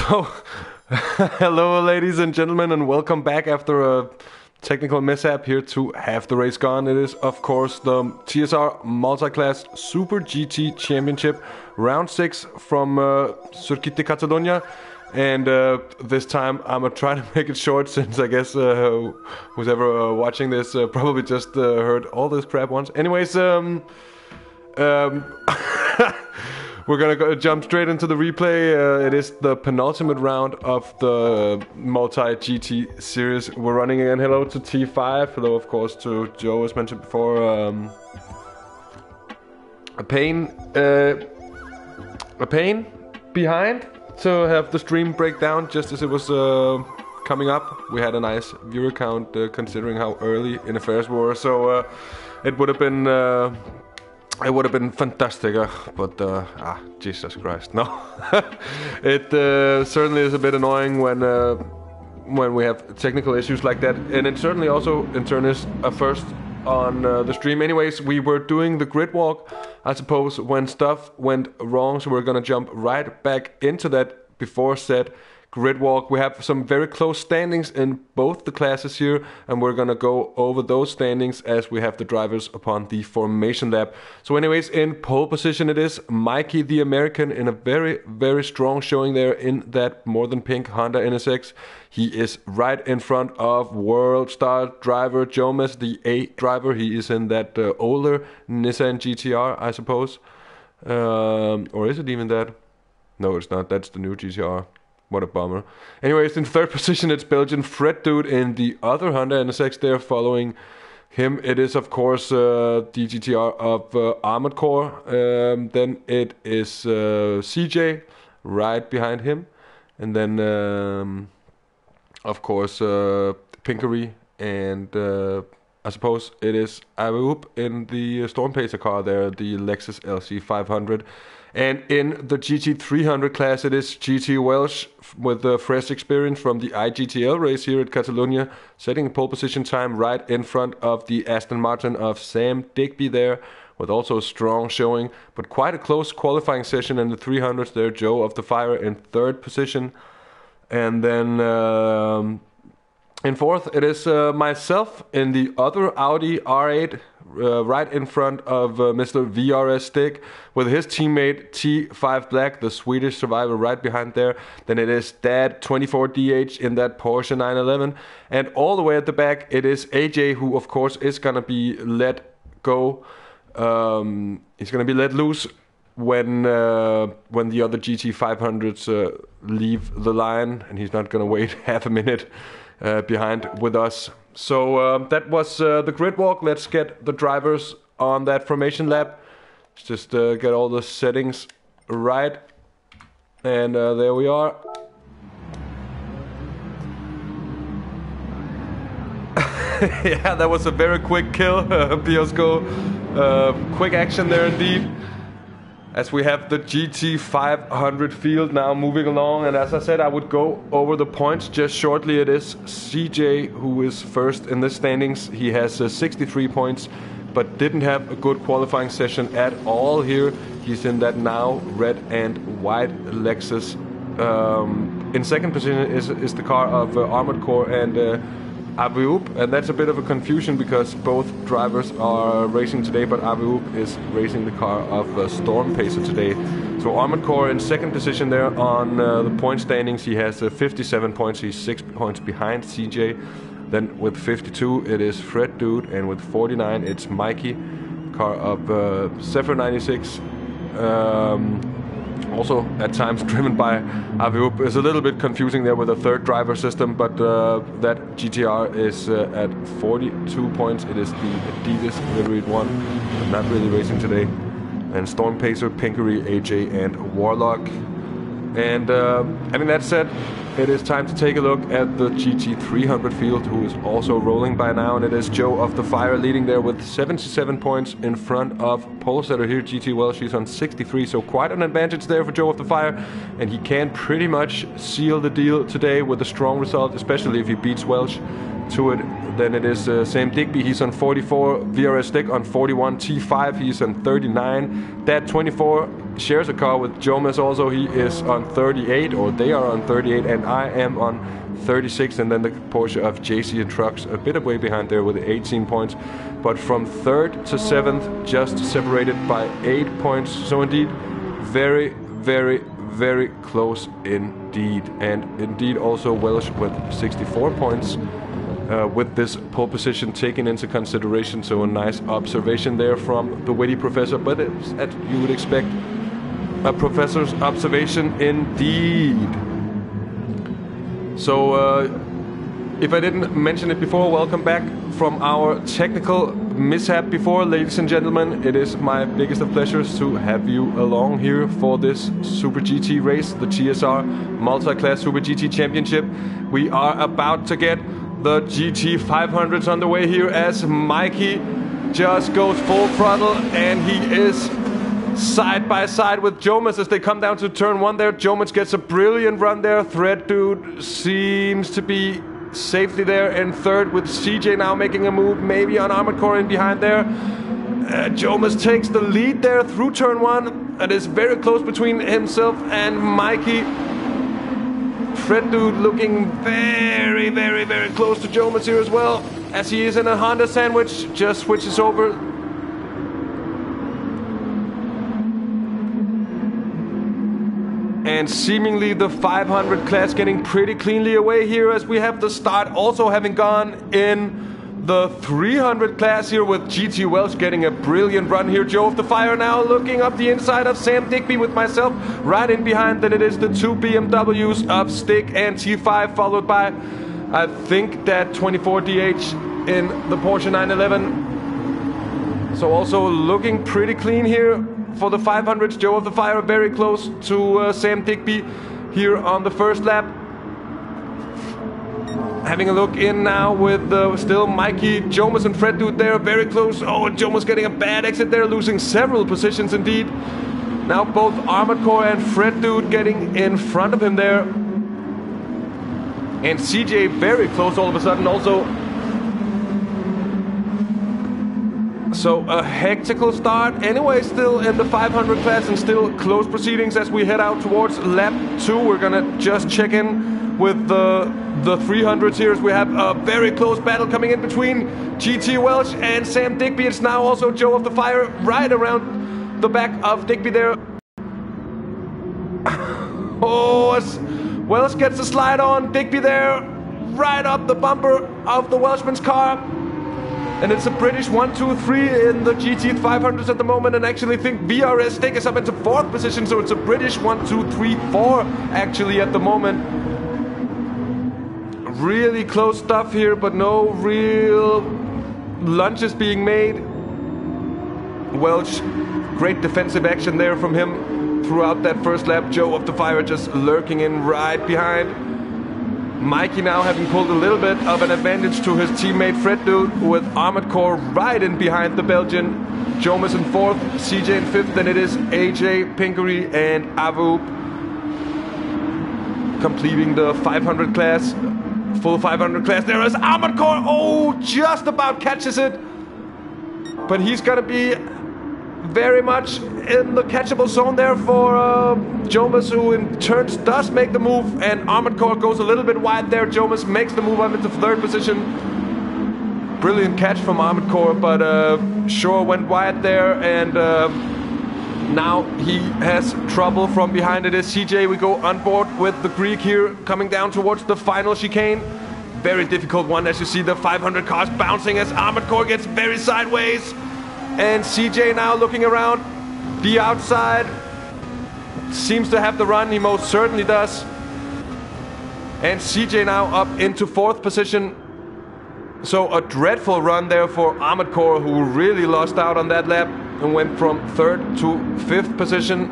So, hello ladies and gentlemen, and welcome back after a technical mishap here to Have the Race Gone. It is, of course, the TSR Multiclass SuperGT Championship, round 6 from Circuit de Catalunya. And this time I'm gonna try to make it short, since I guess who's ever watching this probably just heard all this crap once. Anyways, we're gonna jump straight into the replay. It is the penultimate round of the multi-GT series. We're running again. Hello to T5. Hello, of course, to Joe, as mentioned before. A pain behind to have the stream break down just as it was coming up. We had a nice viewer count considering how early in affairs we were. So it would have been. It would have been fantastic, but Jesus Christ, no. It certainly is a bit annoying when we have technical issues like that, and it certainly also in turn is a first on the stream. Anyways, we were doing the grid walk, I suppose, when stuff went wrong, so we're gonna jump right back into that before said grid walk. We have some very close standings in both the classes here, and we're gonna go over those standings as we have the drivers upon the formation lap. So anyways, in pole position it is Mikey the American, in a very, very strong showing there in that more than pink Honda NSX. He is right in front of world star driver Jomas, the A driver. He is in that older Nissan GTR, I suppose. Or is it even that? No, it's not. That's the new GTR. What a bummer. Anyways, in third position, it's Belgian Fred Dude in the other Honda NSX there. Following him, it is, of course, the GTR of Armoredcore. Then it is CJ right behind him. And then, of course, Pinkery. And I suppose it is Arup in the Storm Pacer car there, the Lexus LC 500. And in the GT300 class, it is GTWelsh with the fresh experience from the IGTL race here at Catalunya, setting pole position time right in front of the Aston Martin of Sam Digby there, with also a strong showing, but quite a close qualifying session in the 300s there. JoeOfTheFire in third position. And then in fourth, it is myself in the other Audi R8, right in front of Mr. VRS Stick, with his teammate T5 Black, the Swedish survivor, right behind there. Then it is Dad 24DH in that Porsche 911. And all the way at the back, it is AJ, who of course is going to be let go. He's going to be let loose when the other GT500s leave the line, and he's not going to wait half a minute behind with us. So that was the grid walk. Let's get the drivers on that formation lap. Let's just get all the settings right. And there we are. Yeah, that was a very quick kill, Piosco. Quick action there indeed. As we have the GT500 field now moving along, and as I said, I would go over the points just shortly. It is CJ who is first in the standings. He has 63 points, but didn't have a good qualifying session at all here. He's in that now red and white Lexus. In second position is the car of Armoredcore and Aviup, and that's a bit of a confusion because both drivers are racing today, but Aviup is racing the car of Storm Pacer today. So Armoredcore in second position there on the point standings. He has 57 points. He's 6 points behind CJ. Then with 52 it is Fred Dude, and with 49 it's Mikey, car of Zephyr 96. Also at times driven by Aviup. Is a little bit confusing there with a third driver system, but that GTR is at 42 points. It is the Adidas liveried one, but not really racing today. And Storm Pacer, Pinkery, AJ and Warlock. And having that said, it is time to take a look at the GT300 field, who is also rolling by now, and it is JoeOfTheFire leading there with 77 points in front of pole setter here, GTWelsh. He's on 63, so quite an advantage there for JoeOfTheFire, and he can pretty much seal the deal today with a strong result, especially if he beats Welsh to it. Then it is Sam Digby, he's on 44, VRS Stick on 41, T5 he's on 39, Dad 24 shares a car with JoeOfTheFire also. He is on 38, or they are on 38, and I am on 36, and then the Porsche of JC and Trucks a bit away behind there with 18 points. But from 3rd to 7th, just separated by 8 points. So indeed, very, very, very close indeed. And indeed also Welsh with 64 points. With this pole position taken into consideration, so a nice observation there from the witty professor, but it's as you would expect, a professor's observation indeed. So if I didn't mention it before, welcome back from our technical mishap before, ladies and gentlemen. It is my biggest of pleasures to have you along here for this Super GT race, the TSR Multiclass SuperGT Championship. We are about to get the GT 500s on the way here as Mikey just goes full throttle, and he is side by side with JoeOfTheFire as they come down to turn 1 there. JoeOfTheFire gets a brilliant run there. Thread Dude seems to be safely there in 3rd, with CJ now making a move maybe on Armoredcore in behind there. JoeOfTheFire takes the lead there through turn 1. It is very close between himself and Mikey. Thread Dude looking very, very, very close to JoeOfTheFire here as well, as he is in a Honda sandwich, just switches over. And seemingly the 500 class getting pretty cleanly away here, as we have the start also having gone in the 300 class here, with GTWelsh getting a brilliant run here. JoeOfTheFire now looking up the inside of Sam Digby with myself right in behind. Then it is the 2 BMWs of Stick and T5, followed by, I think, that 24DH in the Porsche 911. So also looking pretty clean here for the 500s. JoeOfTheFire very close to Sam Digby here on the first lap. Having a look in now with still Mikey, JoeOfTheFire and Thread Dude there, very close. Oh, and JoeOfTheFire's getting a bad exit there, losing several positions indeed. Now both Armoredcore and Thread Dude getting in front of him there. And CJ very close all of a sudden also. So a hectical start anyway, still in the 500 class, and still close proceedings as we head out towards lap 2. We're gonna just check in with the 300s here, as we have a very close battle coming in between GTWelsh and Sam Digby. It's now also JoeOfTheFire right around the back of Digby there. Oh, as Welsh gets a slide on Digby there, right up the bumper of the Welshman's car. And it's a British 1, 2, 3 in the GT 500s at the moment, and actually think VRS take us up into 4th position, so it's a British 1, 2, 3, 4 actually at the moment. Really close stuff here, but no real lunges being made. Welsh, great defensive action there from him throughout that first lap. JoeOfTheFire just lurking in right behind. Mikey now having pulled a little bit of an advantage to his teammate Thread Dude, with Armoredcore right in behind the Belgian. JoeOfTheFire in 4th, CJ in 5th, then it is AJ, Pinkery and Avu completing the 500 class. Full 500 class. There is Armoredcore. Oh, just about catches it. But he's gonna be very much in the catchable zone there for JoeOfTheFire, who in turns does make the move, and Armoredcore goes a little bit wide there. JoeOfTheFire makes the move up into 3rd position. Brilliant catch from Armoredcore, but sure went wide there, and now he has trouble from behind. It is CJ. We go on board with the Greek here, coming down towards the final chicane. Very difficult one, as you see the 500 cars bouncing as Armoredcore gets very sideways. And CJ now looking around the outside. Seems to have the run, he most certainly does. And CJ now up into 4th position. So a dreadful run there for Armoredcore, who really lost out on that lap and went from 3rd to 5th position.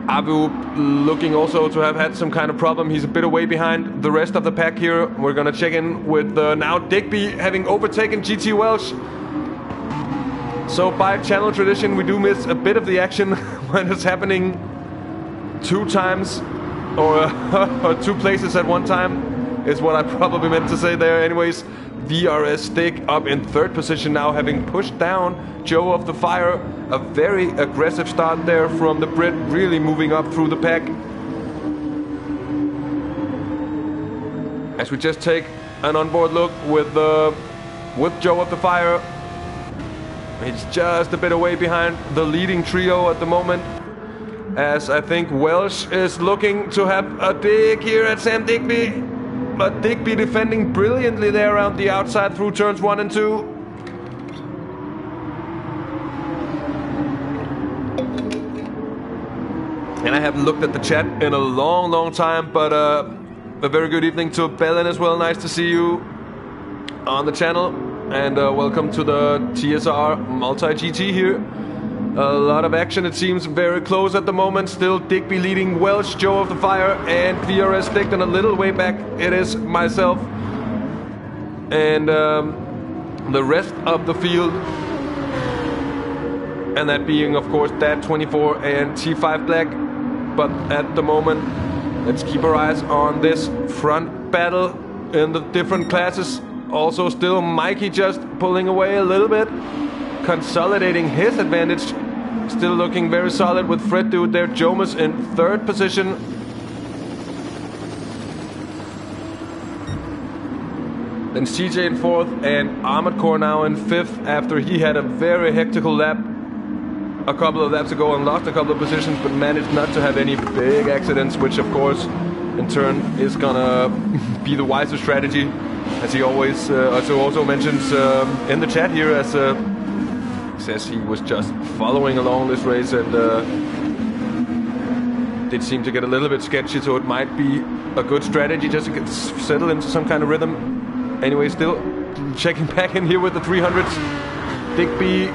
Abu looking also to have had some kind of problem. He's a bit away behind the rest of the pack here. We're gonna check in with now Digby having overtaken GTWelsh. So by channel tradition, we do miss a bit of the action when it's happening 2 times or 2 places at one time, is what I probably meant to say there. Anyways, VRS Stick up in 3rd position now, having pushed down JoeOfTheFire. A very aggressive start there from the Brit, really moving up through the pack. As we just take an onboard look with JoeOfTheFire. He's just a bit away behind the leading trio at the moment, as I think Welsh is looking to have a dig here at Sam Digby. But Digby defending brilliantly there around the outside through turns 1 and 2. And I haven't looked at the chat in a long time, but a very good evening to Belen as well. Nice to see you on the channel. And welcome to the TSR Multi-GT here. A lot of action, it seems very close at the moment. Still Digby leading Welsh, JoeOfTheFire, and VRS Stick. And a little way back, it is myself. And the rest of the field. And that being, of course, Dat24 and T5 Black. But at the moment, let's keep our eyes on this front battle in the different classes. Also still Mikey just pulling away a little bit, consolidating his advantage. Still looking very solid with Fred Dude there. Jomas in 3rd position. Then CJ in 4th and Armoredcore now in 5th after he had a very hectical lap a couple of laps ago and lost a couple of positions, but managed not to have any big accidents, which of course in turn is gonna be the wiser strategy. As he always also mentions in the chat here, as says he was just following along this race and did seem to get a little bit sketchy, so it might be a good strategy just to get settled into some kind of rhythm. Anyway, still checking back in here with the 300s. Digby,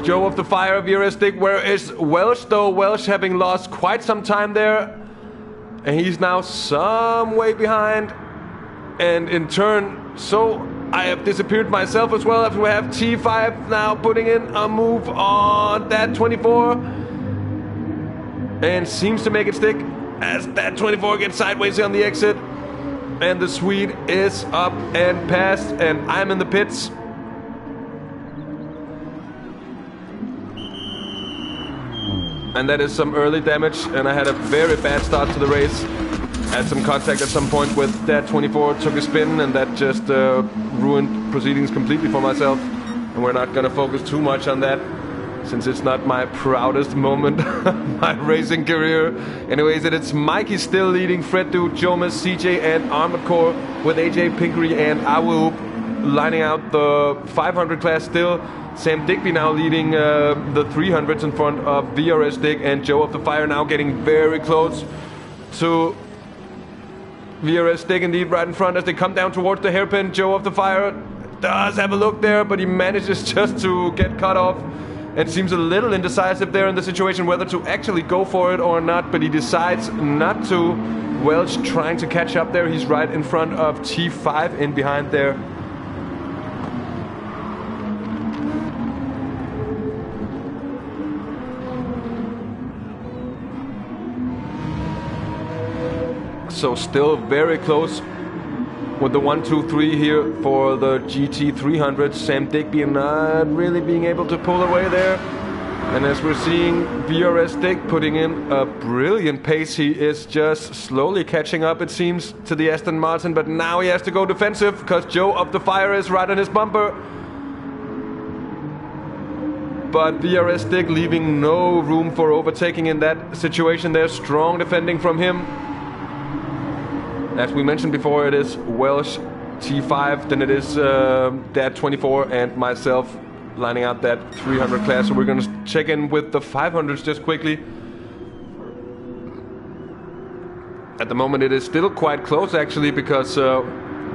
JoeOfTheFire, VRS Stick. Where is Welsh though? Welsh having lost quite some time there, and he's now some way behind. And in turn, so I have disappeared myself as well, after we have T5 now putting in a move on Dat24. And seems to make it stick as Dat24 gets sideways on the exit. And the Swede is up and past, and I'm in the pits. And that is some early damage, and I had a very bad start to the race. Had some contact at some point with Dat24, took a spin, and that just ruined proceedings completely for myself. And we're not gonna focus too much on that, since it's not my proudest moment of my racing career. Anyways, it's Mikey still leading Fred Dude, Jomas, CJ, and Armoredcore, with AJ, Pinkery, and Awu lining out the 500 class still. Sam Digby now leading the 300s in front of VRS Stick, and JoeOfTheFire now getting very close to VRS Stick, indeed, right in front as they come down towards the hairpin. JoeOfTheFire does have a look there, but he manages just to get cut off and seems a little indecisive there in the situation whether to actually go for it or not, but he decides not to. Welsh trying to catch up there. He's right in front of T5 in behind there. So still very close with the 1, 2, 3 here for the GT300. Sam Digby not really being able to pull away there. And as we're seeing VRS Stick putting in a brilliant pace, he is just slowly catching up, it seems, to the Aston Martin. But now he has to go defensive because JoeOfTheFire is right on his bumper. But VRS Stick leaving no room for overtaking in that situation there. Strong defending from him. As we mentioned before, it is Welsh, T5, then it is Dat24 and myself lining out that 300 class. So we're going to check in with the 500s just quickly. At the moment it is still quite close actually, because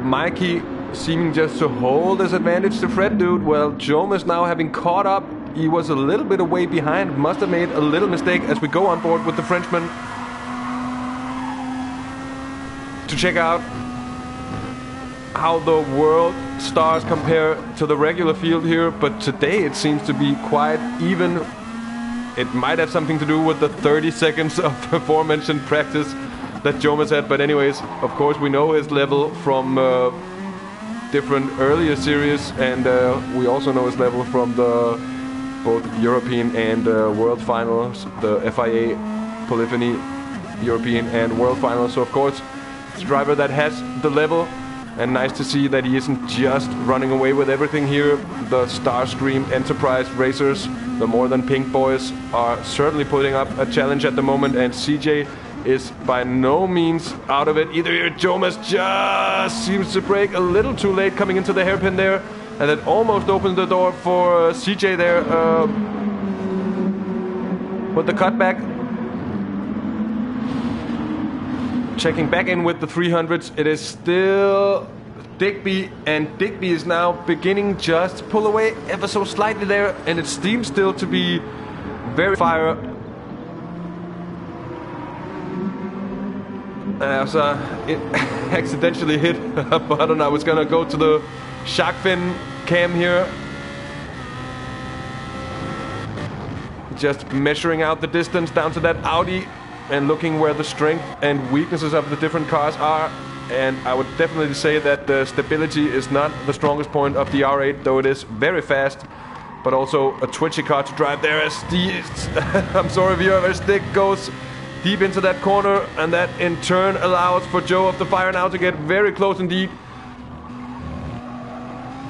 Mikey seeming just to hold his advantage to Fred Dude. Well, Jomas now having caught up. He was a little bit away behind, must have made a little mistake as we go on board with the Frenchman to check out how the world stars compare to the regular field here. But today it seems to be quite even. It might have something to do with the 30 seconds of the aforementioned practice that Jomas had. But anyways, of course we know his level from different earlier series, and we also know his level from the both European and World Finals, the FIA Polyphony European and World Finals. So of course, it's a driver that has the level, and nice to see that he isn't just running away with everything here. The Starscream Enterprise racers, the More Than Pink boys, are certainly putting up a challenge at the moment, and CJ is by no means out of it either here. Jomas just seems to brake a little too late coming into the hairpin there, and that almost opened the door for CJ there with the cutback. Checking back in with the 300s, it is still Digby, and Digby is now beginning just to pull away ever so slightly there, and it seems still to be very fire. As it accidentally hit a button, I was gonna go to the shark fin cam here. Just measuring out the distance down to that Audi and looking where the strength and weaknesses of the different cars are. And I would definitely say that the stability is not the strongest point of the R8, though it is very fast, but also a twitchy car to drive there as the I'm sorry, VRS stick goes deep into that corner, and that in turn allows for JoeOfTheFire now to get very close indeed.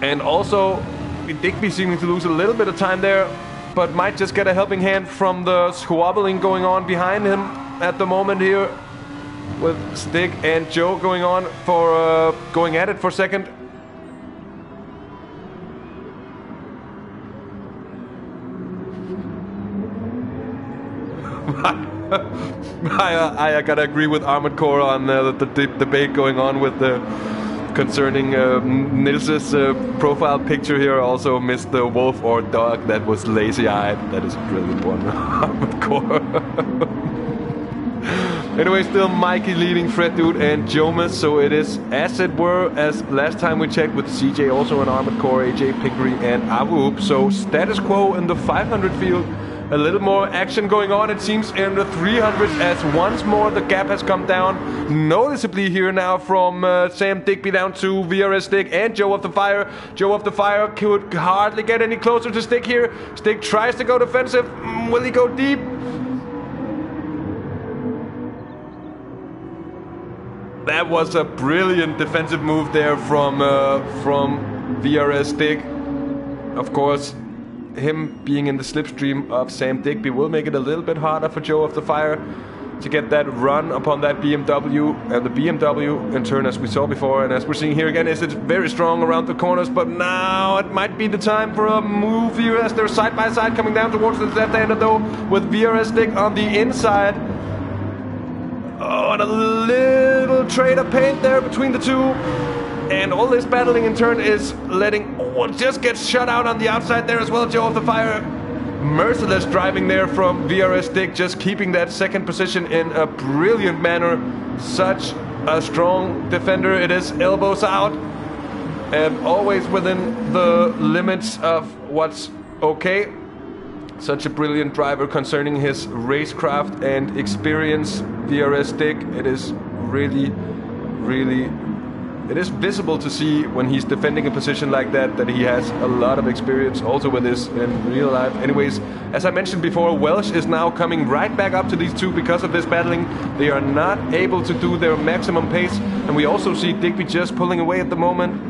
And also Digby seeming to lose a little bit of time there, but might just get a helping hand from the squabbling going on behind him at the moment here, with Stick and Joe going on for going at it for second. I gotta agree with Armoredcore on the debate going on with the concerning Nils's profile picture here. Also missed the wolf or dog that was lazy-eyed. That is a brilliant one. Armoredcore. Anyway, still Mikey leading Fred Dude and Jomas, so it is as it were as last time we checked, with CJ also an Armoredcore, AJ Pickery and Awoop. So status quo in the 500 field. A little more action going on, it seems, in the 300s, as once more the gap has come down noticeably here now from Sam Digby down to VRS Stick and JoeOfTheFire. JoeOfTheFire could hardly get any closer to Stick here. Stick tries to go defensive. Will he go deep? That was a brilliant defensive move there from VRS Stick. Of course, him being in the slipstream of Sam Digby will make it a little bit harder for JoeOfTheFire to get that run upon that BMW, and the BMW in turn, as we saw before and as we're seeing here again, is it's very strong around the corners. But now it might be the time for a move here as they're side by side coming down towards the left-hander, though, with VRS Stick on the inside. Oh, and a little trade of paint there between the two. And all this battling in turn is letting... Oh, just gets shut out on the outside there as well. JoeOfTheFire, merciless driving there from VRS Stick, just keeping that second position in a brilliant manner. Such a strong defender. It is elbows out, and always within the limits of what's okay. Such a brilliant driver concerning his racecraft and experience. VRS Stick, it is really, really... It is visible to see when he's defending a position like that he has a lot of experience also with this in real life. Anyways, as I mentioned before, Welsh is now coming right back up to these two because of this battling. They are not able to do their maximum pace, and we also see Digby just pulling away at the moment.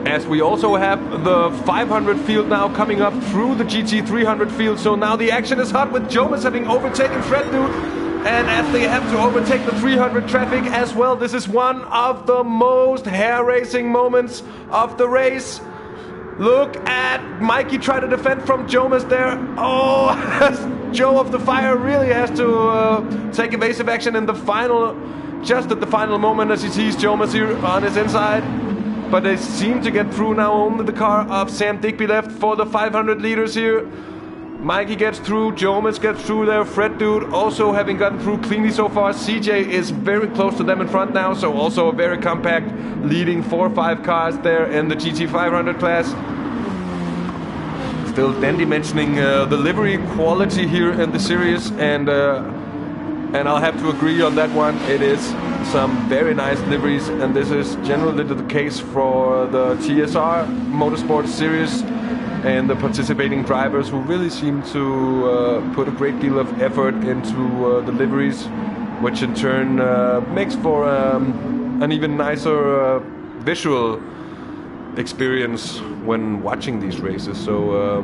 As we also have the 500 field now coming up through the GT 300 field, so now the action is hot with Jomas having overtaken Fred Dude. And as they have to overtake the 300 traffic as well, this is one of the most hair-raising moments of the race. Look at Mikey try to defend from Jomas there. Oh, JoeOfTheFire really has to take evasive action in the final, just at the final moment, as he sees Jomas here on his inside. But they seem to get through now. Only the car of Sam Digby left for the 500 leaders here. Mikey gets through, Jomas gets through there, Fred Dude also having gotten through cleanly so far. CJ is very close to them in front now, so also a very compact leading 4 or 5 cars there in the GT 500 class. Still Dandy mentioning the livery quality here in the series, and And I'll have to agree on that one. It is some very nice liveries, and this is generally the case for the TSR Motorsport Series and the participating drivers, who really seem to put a great deal of effort into the liveries, which in turn makes for an even nicer visual experience when watching these races. So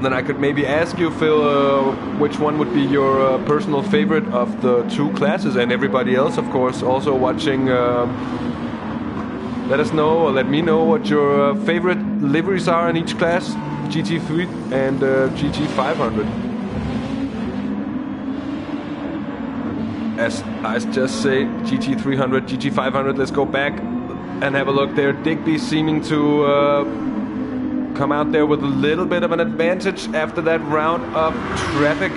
then I could maybe ask you, Phil, which one would be your personal favorite of the two classes, and everybody else, of course, also watching. Let us know, or let me know, what your favorite liveries are in each class, GT3 and GT500. As I just say, GT300, GT500, let's go back and have a look there. Digby seeming to come out there with a little bit of an advantage after that round of traffic.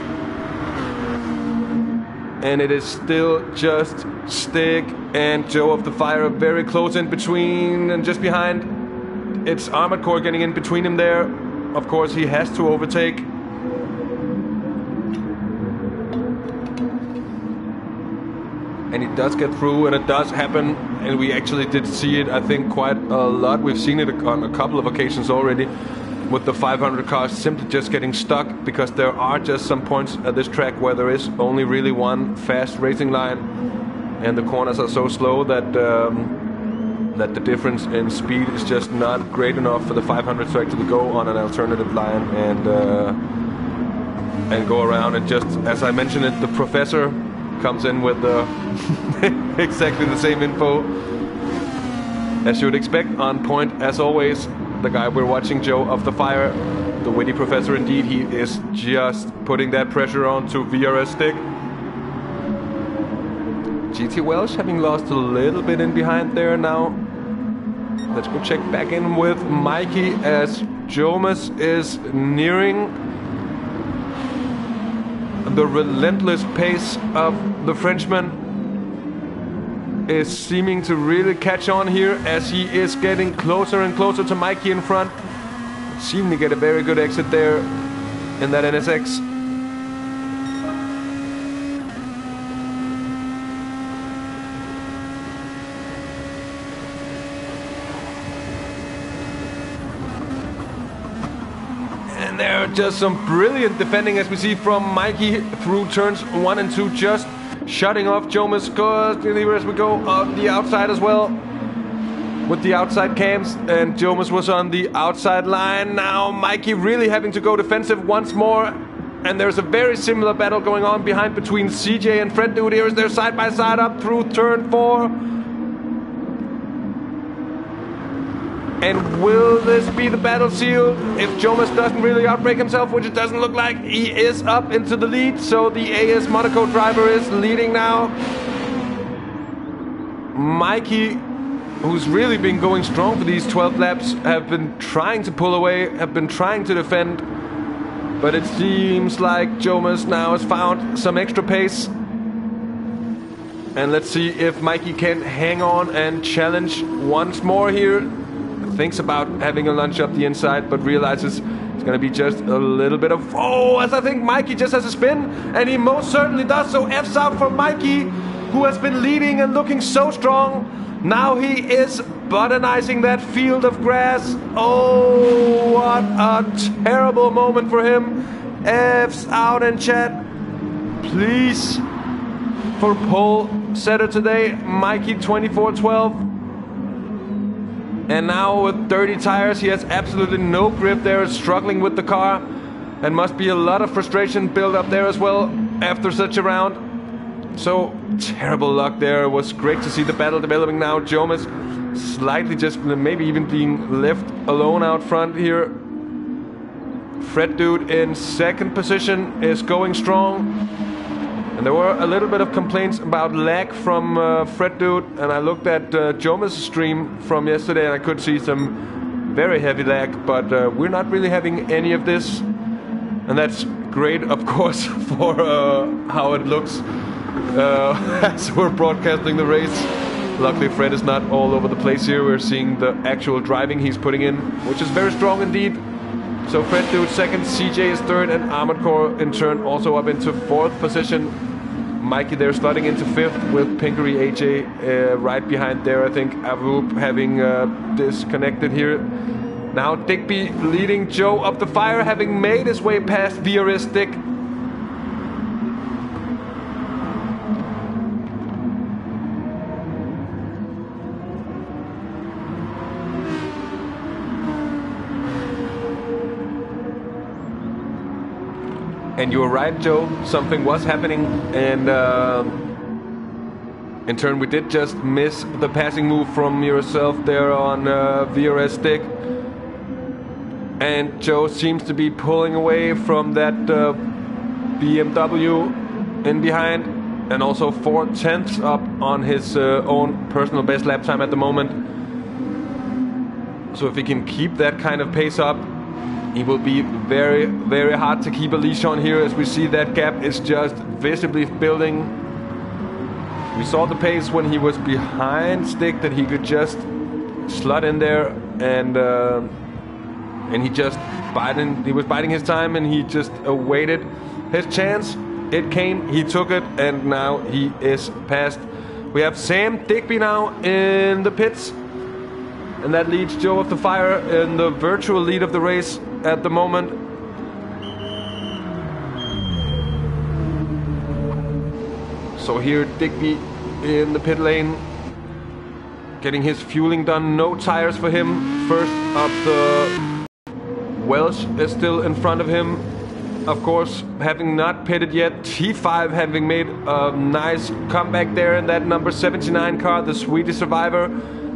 And it is still just Stig and JoeOfTheFire very close in between, and just behind it's Armoredcore getting in between him there. Of course he has to overtake. And he does get through, and it does happen, and we actually did see it, I think, quite a lot. We've seen it on a couple of occasions already, with the 500 cars simply just getting stuck, because there are just some points at this track where there is only really one fast racing line, and the corners are so slow that that the difference in speed is just not great enough for the 500 to actually go on an alternative line and go around. And just as I mentioned it, the professor comes in with exactly the same info as you would expect, on point as always. The guy we're watching, JoeOfTheFire, the witty professor indeed, he is just putting that pressure on to VRS Stig. GTWelsh having lost a little bit in behind there now. Let's go check back in with Mikey as Jomas is nearing the relentless pace of the Frenchman. Is seeming to really catch on here as he is getting closer and closer to Mikey in front. Seeming to get a very good exit there in that NSX. And there are just some brilliant defending, as we see from Mikey through turns 1 and 2, just shutting off Jomas as we go on the outside as well, with the outside cams, and Jomas was on the outside line. Now Mikey really having to go defensive once more, and there's a very similar battle going on behind between CJ and Fred Dude. Here is their side by side up through turn 4. And will this be the battle seal? If Jomas doesn't really outbrake himself, which it doesn't look like, he is up into the lead. So the AS Monaco driver is leading now. Mikey, who's really been going strong for these 12 laps, have been trying to pull away, have been trying to defend. But it seems like Jomas now has found some extra pace. And let's see if Mikey can hang on and challenge once more here. Thinks about having a lunge up the inside, but realizes it's going to be just a little bit of... Oh, as I think Mikey just has a spin, and he most certainly does. So F's out for Mikey, who has been leading and looking so strong. Now he is botanizing that field of grass. Oh, what a terrible moment for him. F's out in chat, please, for pole setter today, Mikey 2412. And now with dirty tires, he has absolutely no grip there, struggling with the car, and must be a lot of frustration built up there as well after such a round. So terrible luck there. It was great to see the battle developing now. Jomas slightly just maybe even being left alone out front here. Fred Dude in second position is going strong. And there were a little bit of complaints about lag from Fred Dude, and I looked at Jomas' stream from yesterday and I could see some very heavy lag, but we're not really having any of this. And that's great, of course, for how it looks as we're broadcasting the race. Luckily Fred is not all over the place here. We're seeing the actual driving he's putting in, which is very strong indeed. So Fred Dude second, CJ is third, and Armoredcore in turn also up into fourth position. Mikey there slotting into fifth with Pinkery AJ right behind there. I think Avoop having disconnected here. Now Digby leading JoeOfTheFire, having made his way past VRS Dick. And you were right, Joe. Something was happening, and in turn we did just miss the passing move from yourself there on VRS Stick. And Joe seems to be pulling away from that BMW in behind, and also 4/10 up on his own personal best lap time at the moment. So if he can keep that kind of pace up, he will be very, very hard to keep a leash on here, as we see that gap is just visibly building. We saw the pace when he was behind Stick, that he could just slot in there, and he just was biding his time, and he just awaited his chance. It came, he took it, and now he is past. We have Sam Digby now in the pits, and that leads JoeOfTheFire in the virtual lead of the race at the moment. So here Digby in the pit lane, getting his fueling done. No tires for him. First up, the Welsh is still in front of him, of course, having not pitted yet. T5 having made a nice comeback there in that number 79 car, the Swedish survivor.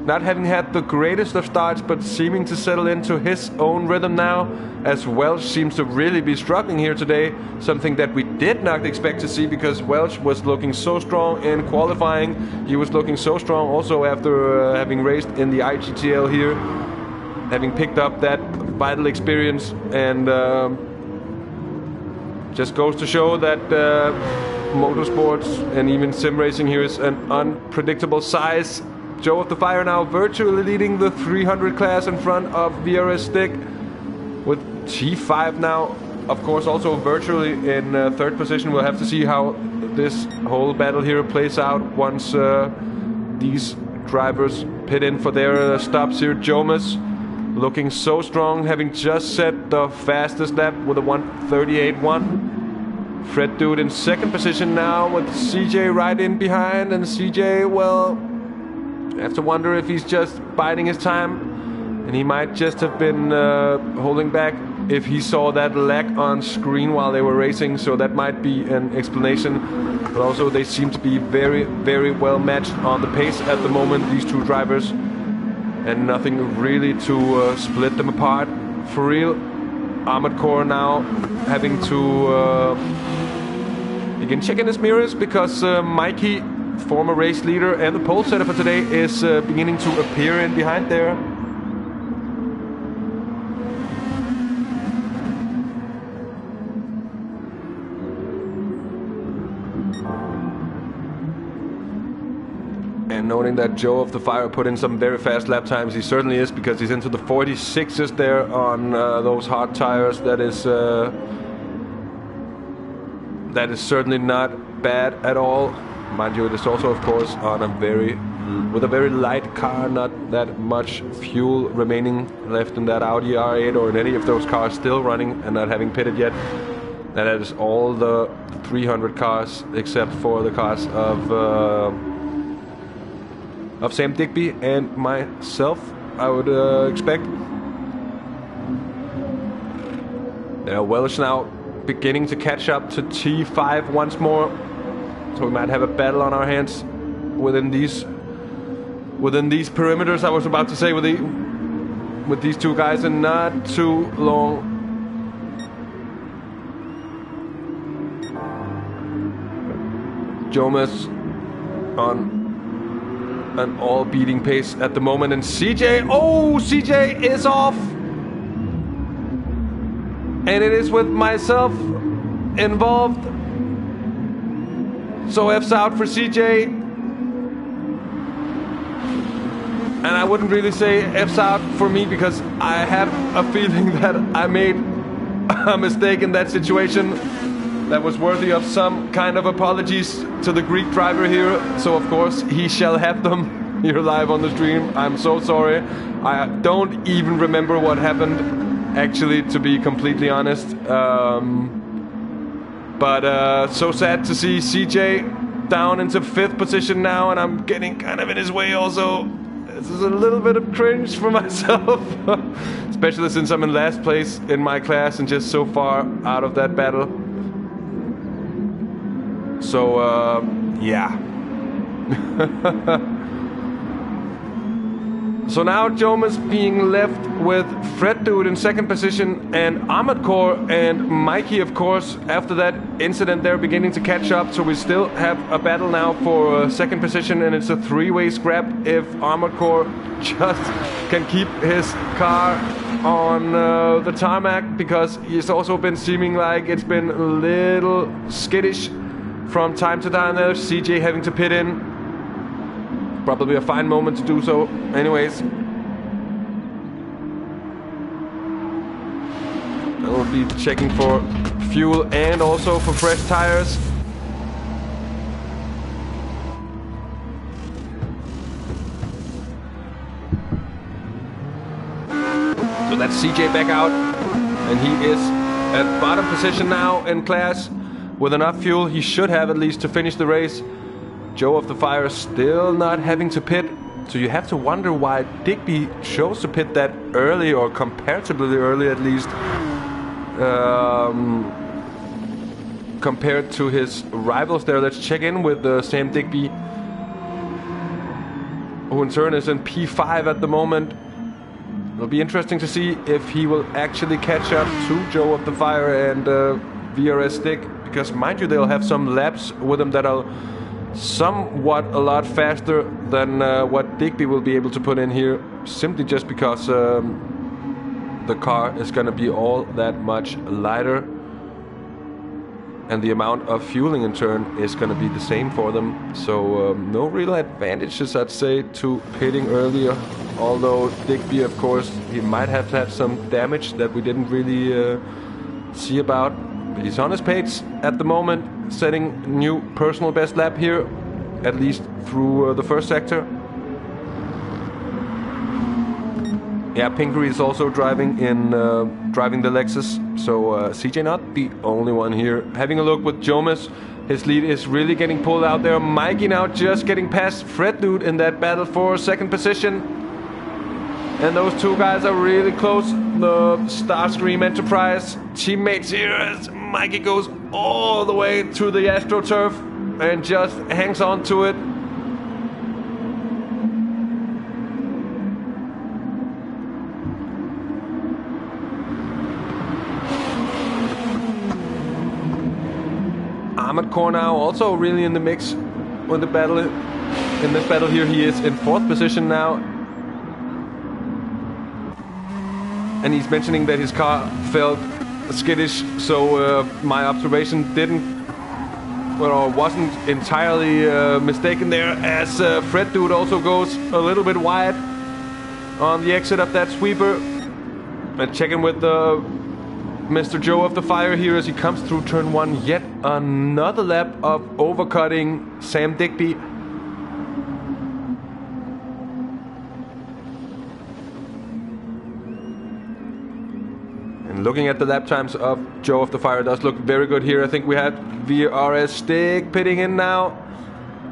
Not having had the greatest of starts, but seeming to settle into his own rhythm now, as Welsh seems to really be struggling here today. Something that we did not expect to see, because Welsh was looking so strong in qualifying. He was looking so strong also after having raced in the IGTL here, having picked up that vital experience, and just goes to show that motorsports and even sim racing here is an unpredictable size. JoeOfTheFire now virtually leading the 300 class in front of VRS Stick, with T5 now, of course, also virtually in third position. We'll have to see how this whole battle here plays out once these drivers pit in for their stops here. Jomas looking so strong, having just set the fastest lap with a 1:38.1. Fred Dude in second position now, with CJ right in behind, and CJ, well, I have to wonder if he's just biding his time, and he might just have been holding back if he saw that lag on screen while they were racing, so that might be an explanation. But also they seem to be very, very well matched on the pace at the moment, these two drivers, and nothing really to split them apart for real. Armoredcore now having to begin checking his mirrors, because Mikey, former race leader and the pole setter for today, is beginning to appear in behind there. And noting that JoeOfTheFire put in some very fast lap times, he certainly is, because he's into the 46s there on those hard tires. That is certainly not bad at all. Mind you, it is also, of course, on with a very light car, not that much fuel remaining left in that Audi R8 or in any of those cars still running and not having pitted yet. And that is all the 300 cars except for the cars of Sam Digby and myself, I would expect. Welsh now beginning to catch up to T5 once more. So we might have a battle on our hands within these perimeters, I was about to say, with these two guys, in not too long. Jomas on an all-beating pace at the moment, and CJ, oh, CJ is off, and it is with myself involved. So F's out for CJ. And I wouldn't really say F's out for me because I have a feeling that I made a mistake in that situation that was worthy of some kind of apologies to the Greek driver here. So of course he shall have them here live on the stream. I'm so sorry. I don't even remember what happened, actually, to be completely honest. But so sad to see CJ down into 5th position now, and I'm getting kind of in his way also. This is a little bit of cringe for myself, especially since I'm in last place in my class and just so far out of that battle. So, yeah. So now Jomas being left with Fred Dude in 2nd position and Armoredcore and Mikey, of course, after that incident they're beginning to catch up. So we still have a battle now for 2nd position, and it's a 3-way scrap if Armoredcore just can keep his car on the tarmac, because he's also been seeming like it's been a little skittish from time to time there. CJ having to pit in. Probably a fine moment to do so. Anyways, I will be checking for fuel and also for fresh tires. So that's CJ back out, and he is at bottom position now in class. With enough fuel, he should have at least to finish the race. JoeOfTheFire still not having to pit, so you have to wonder why Digby chose to pit that early, or comparatively early at least, compared to his rivals there. Let's check in with Sam Digby, who in turn is in P5 at the moment. It'll be interesting to see if he will actually catch up to JoeOfTheFire and VRS Stick, because mind you, they'll have some laps with him that are somewhat a lot faster than what Digby will be able to put in here, simply just because the car is going to be all that much lighter, and the amount of fueling in turn is going to be the same for them. So no real advantages, I'd say, to pitting earlier, although Digby, of course, he might have had some damage that we didn't really see about. But he's on his pace at the moment, setting new personal best lap here, at least through the first sector. Yeah, Pinkery is also driving the Lexus, so CJ not the only one here. Having a look with Jomas, his lead is really getting pulled out there. Mikey now just getting past Fred Dude in that battle for 2nd position. And those two guys are really close. The Starscream Enterprise teammates here as Mikey goes all the way to the AstroTurf and just hangs on to it. Armoredcore now also really in the mix with the battle. In this battle here, he is in 4th position now. And he's mentioning that his car felt skittish, so my observation wasn't entirely mistaken there, as Fred Dude also goes a little bit wide on the exit of that sweeper. And checking with Mr. JoeOfTheFire here as he comes through turn 1. Yet another lap of overcutting Sam Digby. Looking at the lap times of JoeOfTheFire, does look very good here. I think we had VRS Stick pitting in now,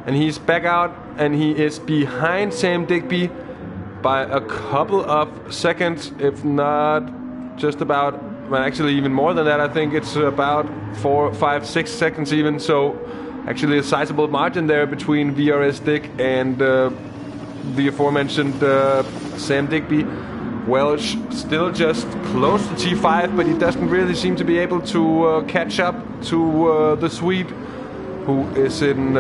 and he's back out, and he is behind Sam Digby by a couple of seconds, if not just about, well, actually even more than that. I think it's about 4, 5, 6 seconds even. So actually a sizable margin there between VRS Stick and the aforementioned Sam Digby. Welsh still just close to T5, but he doesn't really seem to be able to catch up to the Swede, who is in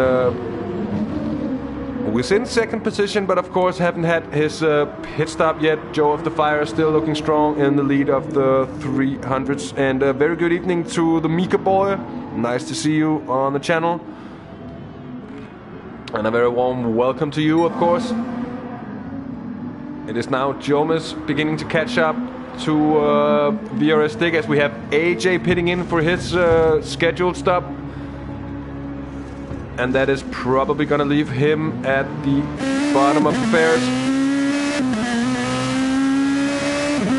2nd position, but of course haven't had his pit stop yet. JoeOfTheFire still looking strong in the lead of the 300s. And a very good evening to the Mika boy. Nice to see you on the channel. And a very warm welcome to you, of course. It is now Jomas beginning to catch up to VRS Dick as we have AJ pitting in for his scheduled stop. And that is probably gonna leave him at the bottom of the fares.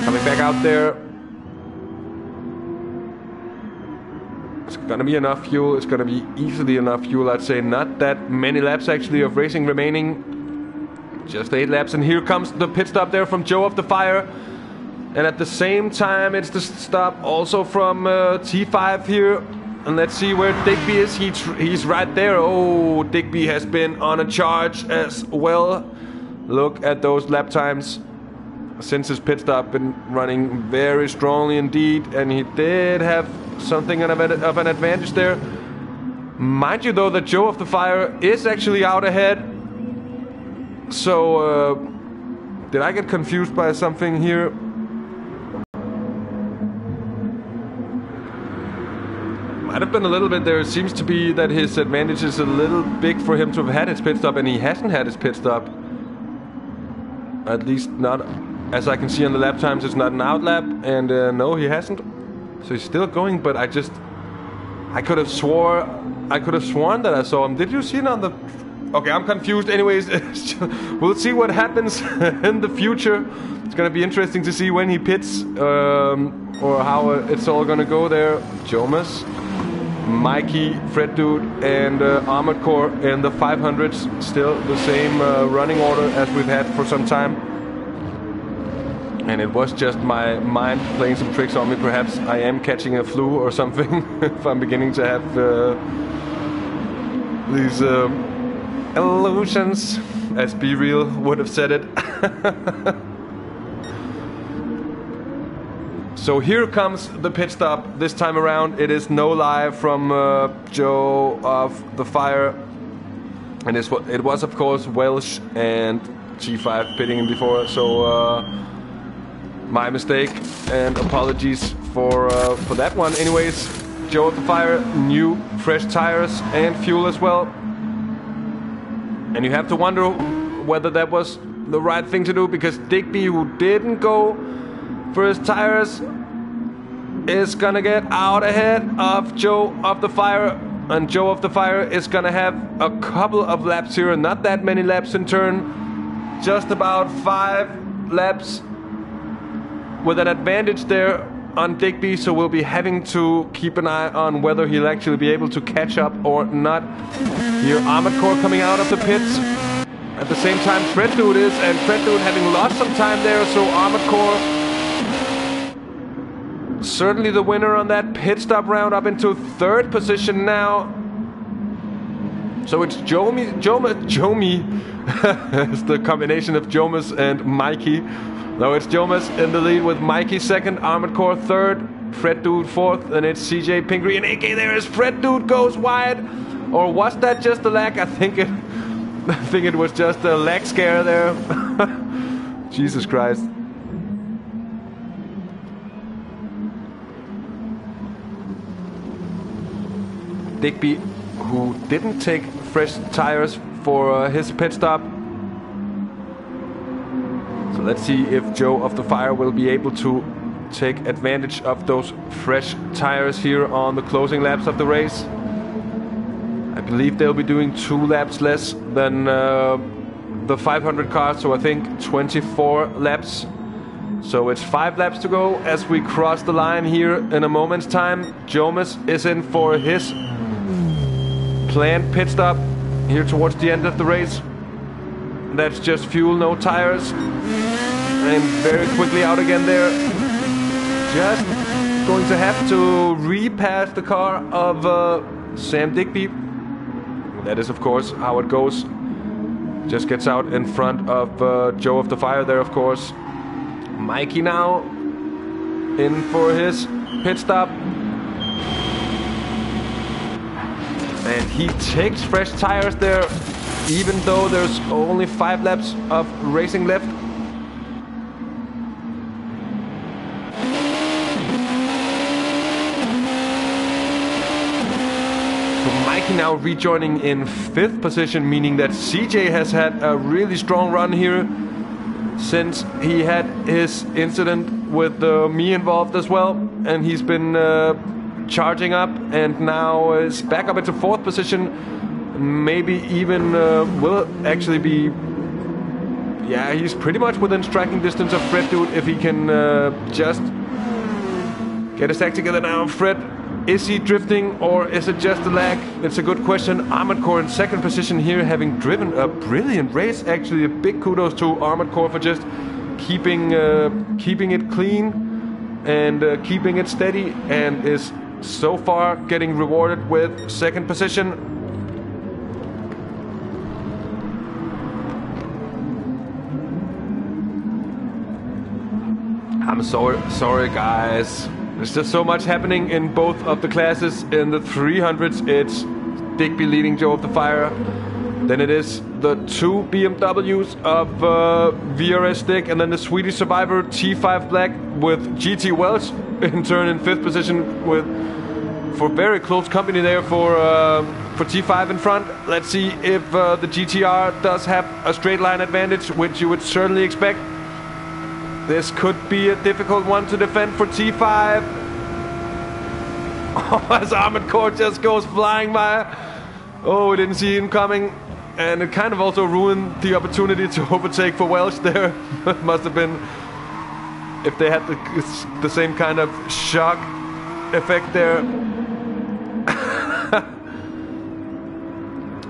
Coming back out there. It's gonna be enough fuel. It's gonna be easily enough fuel, I'd say. Not that many laps actually of racing remaining. Just 8 laps, and here comes the pit stop there from JoeOfTheFire. And at the same time, it's the stop also from T5 here. And let's see where Digby is. He's right there. Oh, Digby has been on a charge as well. Look at those lap times. Since his pit stop, been running very strongly indeed. And he did have something of an advantage there. Mind you, though, that JoeOfTheFire is actually out ahead. So, did I get confused by something here? Might have been a little bit there. It seems to be that his advantage is a little big for him to have had his pit stop, and he hasn't had his pit stop. At least not, as I can see on the lap times, it's not an out lap, and no, he hasn't. So he's still going, but I could have sworn that I saw him. Did you see it on the... Okay, I'm confused. Anyways, we'll see what happens in the future. It's gonna be interesting to see when he pits, or how it's all gonna go there. Jomas, Mikey, Fred Dude, and Armoredcore in the 500s. Still the same running order as we've had for some time. And it was just my mind playing some tricks on me. Perhaps I am catching a flu or something. If I'm beginning to have these illusions, as Be Real would have said it. So here comes the pit stop this time around. It is no lie from JoeOfTheFire, and it was of course Welsh and G5 pitting in before. So my mistake, and apologies for that one. Anyways, JoeOfTheFire, new fresh tires and fuel as well. And you have to wonder whether that was the right thing to do, because Digby, who didn't go for his tires, is gonna get out ahead of JoeOfTheFire. And JoeOfTheFire is gonna have a couple of laps here, not that many laps in turn. Just about 5 laps with an advantage there on Digby, so we'll be having to keep an eye on whether he'll actually be able to catch up or not. Here, Armoredcore coming out of the pits. At the same time, Fred Dude is, and Fred Dude having lost some time there, so Armoredcore certainly the winner on that pit stop round, up into 3rd position now. So it's Jomi. It's the combination of Jomas and Mikey. No, it's Jomas in the lead with Mikey 2nd, Armoredcore 3rd, Fred Dude 4th, and it's CJ Pingree. And AK there as Fred Dude goes wide. Or was that just a lag? I think it was just a lag scare there. Jesus Christ. Digby, who didn't take fresh tires for his pit stop. So let's see if JoeOfTheFire will be able to take advantage of those fresh tires here on the closing laps of the race. I believe they'll be doing 2 laps less than the 500 car, so I think 24 laps. So it's 5 laps to go as we cross the line here in a moment's time. Jomas is in for his planned pit stop here towards the end of the race. That's just fuel, no tires. And very quickly out again there. Just going to have to repass the car of Sam Digby. That is of course how it goes. Just gets out in front of JoeOfTheFire there, of course. Mikey now in for his pit stop. And he takes fresh tires there, even though there's only 5 laps of racing left. So Mikey now rejoining in 5th position, meaning that CJ has had a really strong run here. since he had his incident with me involved as well, and he's been charging up, and now is back up into 4th position. Maybe even will actually be. Yeah, he's pretty much within striking distance of Fred, dude. If he can just get his act together now, Fred. Is he drifting or is it just a lag? It's a good question. Armoredcore in 2nd position here, having driven a brilliant race. Actually, a big kudos to Armoredcore for just keeping it clean and keeping it steady, and is so far getting rewarded with 2nd position. I'm sorry guys. There's just so much happening in both of the classes. In the 300s, it's Digby leading JoeOfTheFire. Then it is the 2 BMWs of VRS Dick, and then the Swedish survivor T5 Black with GTWelsh in turn in 5th position, for very close company there for T5 in front. Let's see if the GTR does have a straight line advantage, which you would certainly expect. This could be a difficult one to defend for T5. Oh, as Armoredcore just goes flying by. Oh, we didn't see him coming. And it kind of also ruined the opportunity to overtake for Welsh there. Must have been, if they had the same kind of shock effect there.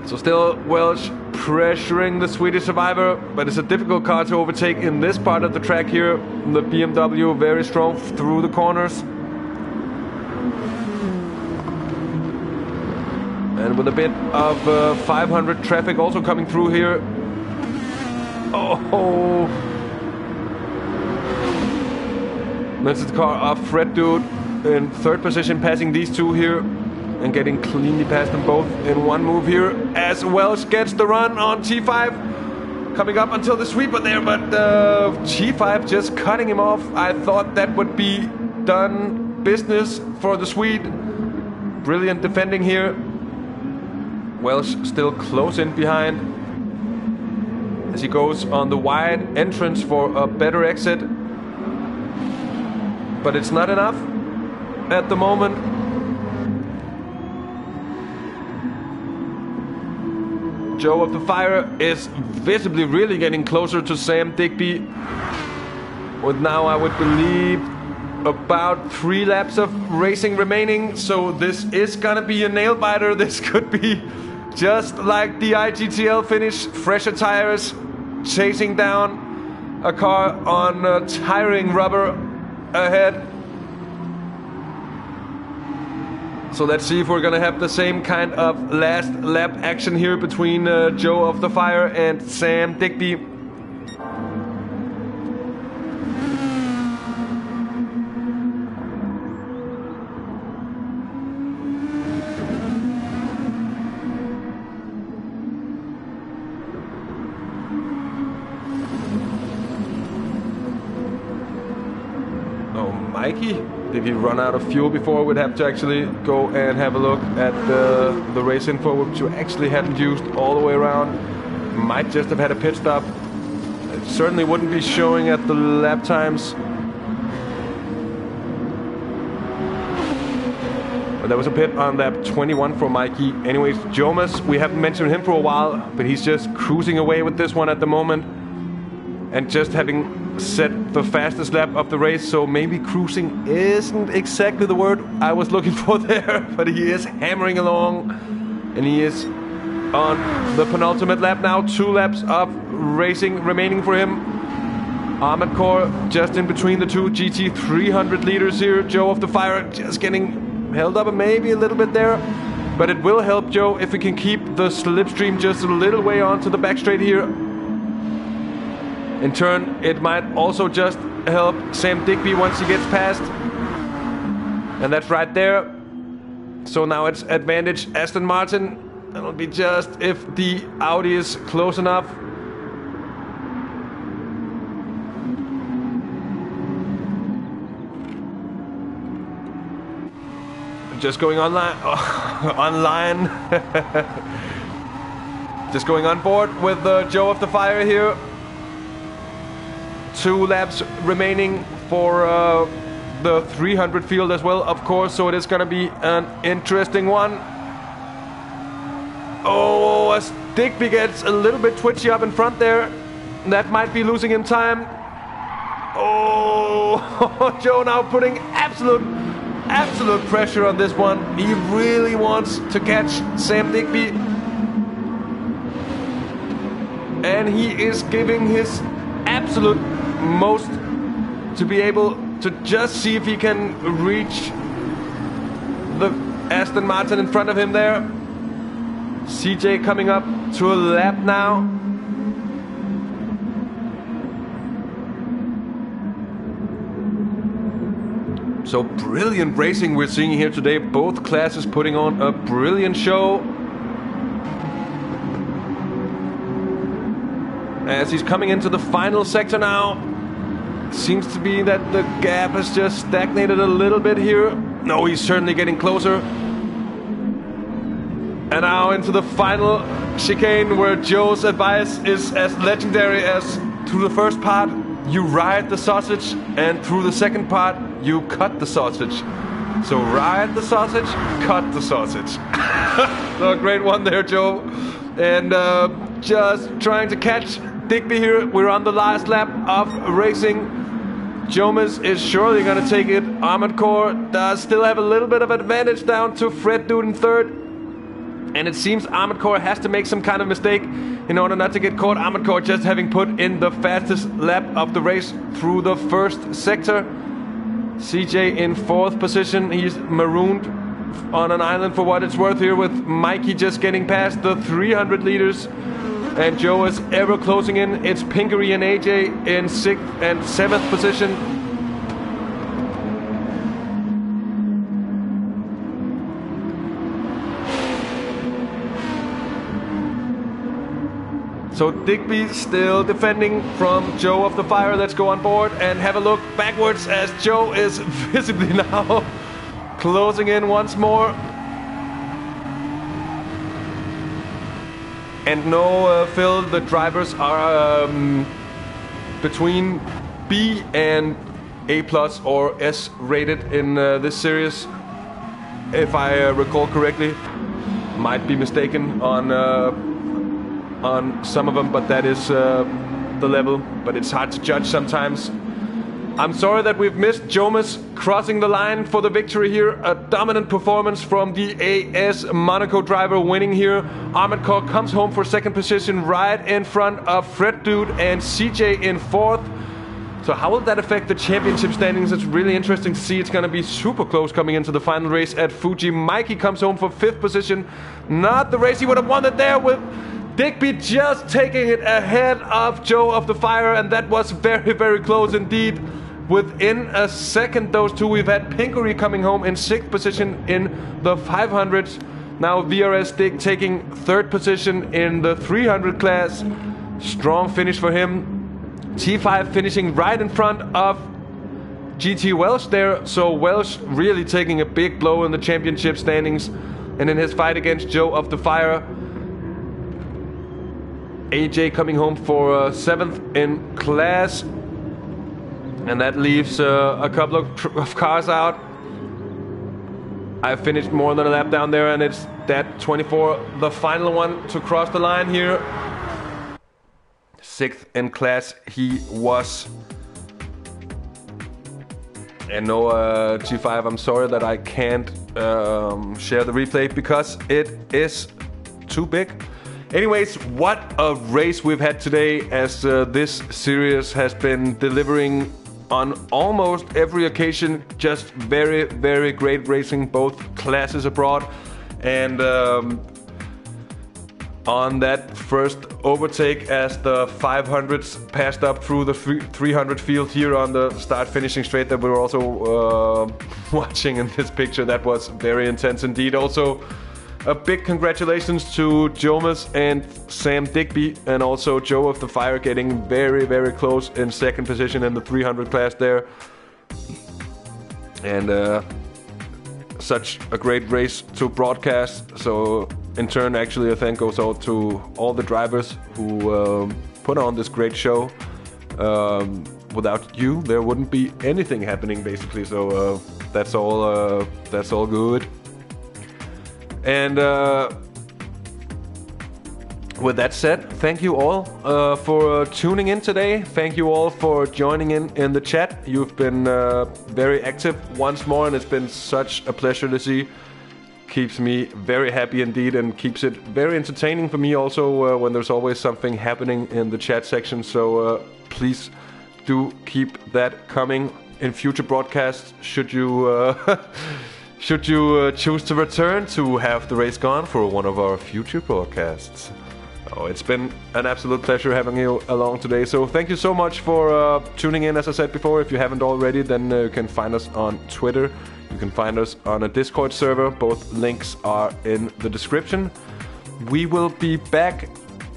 So still Welsh pressuring the Swedish survivor, but it's a difficult car to overtake in this part of the track here. The BMW very strong through the corners. And with a bit of 500 traffic also coming through here. Oh! That's the car of Fred, dude, in 3rd position, passing these two here. And getting cleanly past them both in one move here, as Welsh gets the run on T5. Coming up until the sweeper there, but T5 just cutting him off. I thought that would be done business for the Swede. Brilliant defending here. Welsh still close in behind as he goes on the wide entrance for a better exit. But it's not enough at the moment. JoeOfTheFire is visibly really getting closer to Sam Digby, with now, I would believe, about 3 laps of racing remaining. So this is gonna be a nail biter. This could be just like the IGTL finish. Fresher tires chasing down a car on tiring rubber ahead. So let's see if we're gonna have the same kind of last lap action here between JoeOfTheFire and Sam Digby. Oh, Mikey? Did he run out of fuel before? We'd have to actually go and have a look at the race info, which you actually hadn't used all the way around. Might just have had a pit stop. It certainly wouldn't be showing at the lap times. But there was a pit on lap 21 for Mikey. Anyways, Jomas, we haven't mentioned him for a while, but he's just cruising away with this one at the moment. And just having set the fastest lap of the race, so maybe cruising isn't exactly the word I was looking for there, but he is hammering along, and he is on the penultimate lap now. 2 laps of racing remaining for him. Armoredcore just in between the two GT 300 leaders here. JoeOfTheFire just getting held up maybe a little bit there, but it will help Joe if we can keep the slipstream just a little way onto the back straight here. In turn, it might also just help Sam Digby once he gets past. And that's right there. So now it's advantage Aston Martin. It'll be just if the Audi is close enough. Just going online. Online. Just going on board with JoeOfTheFire here. 2 laps remaining for the 300 field as well, of course, so it is gonna be an interesting one. Oh, as Digby gets a little bit twitchy up in front there, that might be losing him time. Oh, Joe now putting absolute pressure on this one. He really wants to catch Sam Digby, and he is giving his absolute most to be able to just see if he can reach the Aston Martin in front of him there. CJ coming up to a lap now. So brilliant racing we're seeing here today. Both classes putting on a brilliant show. As he's coming into the final sector now. Seems to be that the gap has just stagnated a little bit here. No, he's certainly getting closer. And now into the final chicane, where Joe's advice is as legendary as through the first part, you ride the sausage, and through the second part, you cut the sausage. So ride the sausage, cut the sausage. So great one there, Joe. And just trying to catch Digby here. We're on the last lap of racing. Jomas is surely going to take it. Armoredcore does still have a little bit of advantage down to Fred Dude in third. And it seems Armoredcore has to make some kind of mistake in order not to get caught. Armoredcore just having put in the fastest lap of the race through the first sector. CJ in 4th position. He's marooned on an island for what it's worth here, with Mikey just getting past the 300 liters. And Joe is ever closing in. It's Pinkery and AJ in 6th and 7th position. So Digby still defending from JoeOfTheFire. Let's go on board and have a look backwards as Joe is visibly now closing in once more. And no, Phil, the drivers are between B and A+ or S rated in this series, if I recall correctly. Might be mistaken on some of them, but that is the level. But it's hard to judge sometimes. I'm sorry that we've missed Jomas crossing the line for the victory here. A dominant performance from the AS Monaco driver winning here. Armoredcore comes home for 2nd position, right in front of Fred Dude and CJ in 4th. So how will that affect the championship standings? It's really interesting to see. It's going to be super close coming into the final race at Fuji. Mikey comes home for 5th position. Not the race he would have won it there, with Digby just taking it ahead of JoeOfTheFire, and that was very, very close indeed. Within a second, those two. We've had Pinkery coming home in 6th position in the 500s. Now VRS Dig taking 3rd position in the 300 class. Strong finish for him. T5 finishing right in front of GTWelsh there. So Welsh really taking a big blow in the championship standings. And in his fight against JoeOfTheFire, AJ coming home for 7th in class. And that leaves a couple of cars out. I finished more than a lap down there, and it's that 24, the final one to cross the line here. 6th in class he was. And no, G5, I'm sorry that I can't share the replay because it is too big. Anyways, what a race we've had today, as this series has been delivering on almost every occasion. Just very, very great racing, both classes abroad. And on that first overtake as the 500s passed up through the 300 field here on the start-finishing straight that we were also watching in this picture, that was very intense indeed. Also, a big congratulations to Jomas and Sam Digby, and also JoeOfTheFire getting very, very close in 2nd position in the 300 class there. And such a great race to broadcast. So in turn, actually, a thank goes out to all the drivers who put on this great show. without you, there wouldn't be anything happening, basically. So that's all good. And with that said, thank you all for tuning in today. Thank you all for joining in the chat. You've been very active once more, and it's been such a pleasure to see. Keeps me very happy indeed, and keeps it very entertaining for me also when there's always something happening in the chat section. So please do keep that coming in future broadcasts. Should you choose to return to Have the Race Gone for one of our future broadcasts. Oh, it's been an absolute pleasure having you along today. So thank you so much for tuning in. As I said before, if you haven't already, then you can find us on Twitter. You can find us on a Discord server. Both links are in the description. We will be back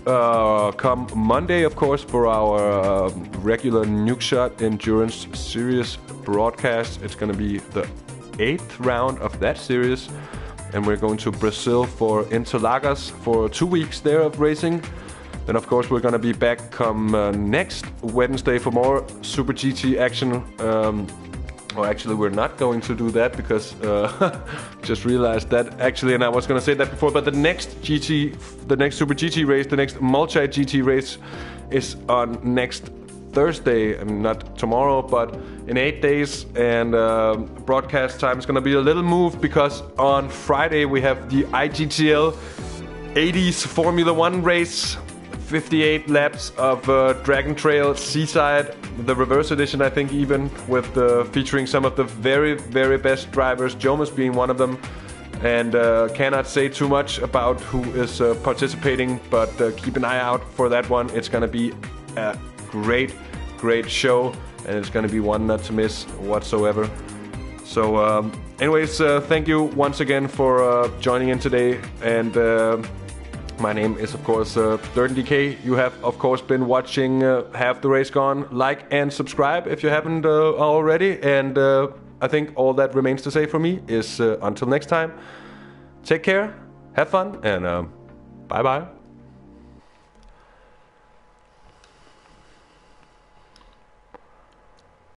come Monday, of course, for our regular Nuke Shot Endurance Series broadcast. It's going to be the 8th round of that series. And we're going to Brazil for Interlagos for 2 weeks there of racing. Then, of course, we're going to be back come next Wednesday for more Super GT action. Or actually, we're not going to do that because just realized that actually, and I was going to say that before, but the next Super GT race, the next Multi GT race is on next Thursday, and not tomorrow, but in 8 days. And broadcast time is going to be a little moved because on Friday we have the IGTL 80s Formula 1 race, 58 laps of Dragon Trail Seaside, the reverse edition, I think, even with featuring some of the very, very best drivers, Jomas being one of them. And cannot say too much about who is participating, but keep an eye out for that one. It's going to be a great show, and it's going to be one not to miss whatsoever. So anyways, thank you once again for joining in today. And my name is, of course, 30DK. You have, of course, been watching Have the Race Gone. Like and subscribe if you haven't already. And I think all that remains to say for me is until next time, take care, have fun, and bye-bye.